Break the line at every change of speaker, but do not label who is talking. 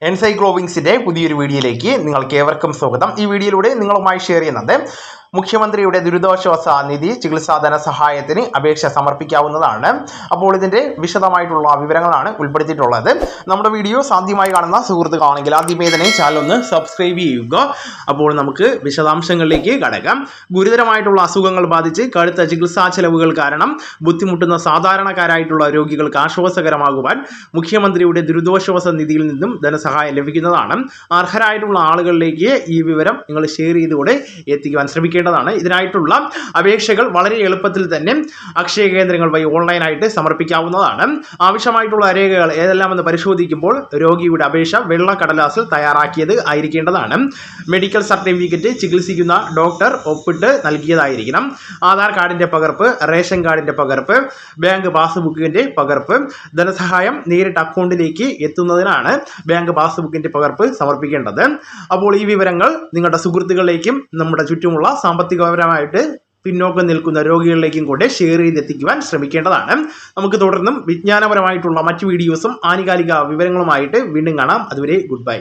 എൻസൈക്ലോവിങ്സിന്റെ പുതിയൊരു വീഡിയോയിലേക്ക് നിങ്ങൾക്ക് ഏവർക്കും സ്വാഗതം. ഈ വീഡിയോയിലൂടെ നിങ്ങളുമായി ഷെയർ ചെയ്യുന്നത് മുഖ്യമന്ത്രിയുടെ ദുരിതാശ്വാസ നിധി ചികിത്സാ ധനസഹായത്തിന് അപേക്ഷ സമർപ്പിക്കാവുന്നതാണ്. അപ്പോൾ ഇതിന്റെ വിശദമായിട്ടുള്ള വിവരങ്ങളാണ് ഉൾപ്പെടുത്തിയിട്ടുള്ളത്. നമ്മുടെ വീഡിയോ സാധ്യമായി കാണുന്ന സുഹൃത്തുക്കളാണെങ്കിൽ ആദ്യമേ തന്നെ ചാനൽ ഒന്ന് സബ്സ്ക്രൈബ് ചെയ്യുക. അപ്പോൾ നമുക്ക് വിശദാംശങ്ങളിലേക്ക് കടക്കാം. ഗുരുതരമായിട്ടുള്ള അസുഖങ്ങൾ ബാധിച്ച് കടുത്ത ചികിത്സാ ചെലവുകൾ കാരണം ബുദ്ധിമുട്ടുന്ന സാധാരണക്കാരായിട്ടുള്ള രോഗികൾക്ക് ആശ്വാസകരമാകുവാൻ മുഖ്യമന്ത്രിയുടെ ദുരിതാശ്വാസ നിധിയിൽ നിന്നും ധനസഹായം ലഭിക്കുന്നതാണ്. അർഹരായിട്ടുള്ള ആളുകളിലേക്ക് ഈ വിവരം നിങ്ങൾ ഷെയർ ചെയ്തുകൂടെ എത്തിക്കുവാൻ ശ്രമിക്കേണ്ടതാണ്. ഇതിനായിട്ടുള്ള അപേക്ഷകൾ വളരെ എളുപ്പത്തിൽ തന്നെ അക്ഷയ കേന്ദ്രങ്ങൾ വഴി ഓൺലൈനായിട്ട് സമർപ്പിക്കാവുന്നതാണ്. ആവശ്യമായിട്ടുള്ള രേഖകൾ ഏതെല്ലാമെന്ന് പരിശോധിക്കുമ്പോൾ രോഗിയുടെ അപേക്ഷ വെള്ള കടലാസിൽ തയ്യാറാക്കിയത് ആയിരിക്കേണ്ടതാണ്. മെഡിക്കൽ സർട്ടിഫിക്കറ്റ്, ചികിത്സിക്കുന്ന ഡോക്ടർ ഒപ്പിട്ട് നൽകിയതായിരിക്കണം. ആധാർ കാർഡിന്റെ പകർപ്പ്, റേഷൻ കാർഡിന്റെ പകർപ്പ്, ബാങ്ക് പാസ്ബുക്കിന്റെ പകർപ്പ്. ധനസഹായം നേരിട്ട് അക്കൗണ്ടിലേക്ക് എത്തുന്നതിനാണ് ബാങ്ക് പാസ്ബുക്കിന്റെ പകർപ്പ് സമർപ്പിക്കേണ്ടത്. അപ്പോൾ ഈ വിവരങ്ങൾ നിങ്ങളുടെ സുഹൃത്തുക്കളിലേക്കും നമ്മുടെ ചുറ്റുമുള്ള സാമ്പത്തികപരമായിട്ട് പിന്നോക്കം നിൽക്കുന്ന രോഗികളിലേക്കും കൂടെ ഷെയർ ചെയ്തെത്തിക്കുവാൻ ശ്രമിക്കേണ്ടതാണ്. നമുക്ക് തുടർന്നും വിജ്ഞാനപരമായിട്ടുള്ള മറ്റു വീഡിയോസും ആനുകാലിക വിവരങ്ങളുമായിട്ട് വീണ്ടും കാണാം. അതുവരെ ഗുഡ് ബൈ.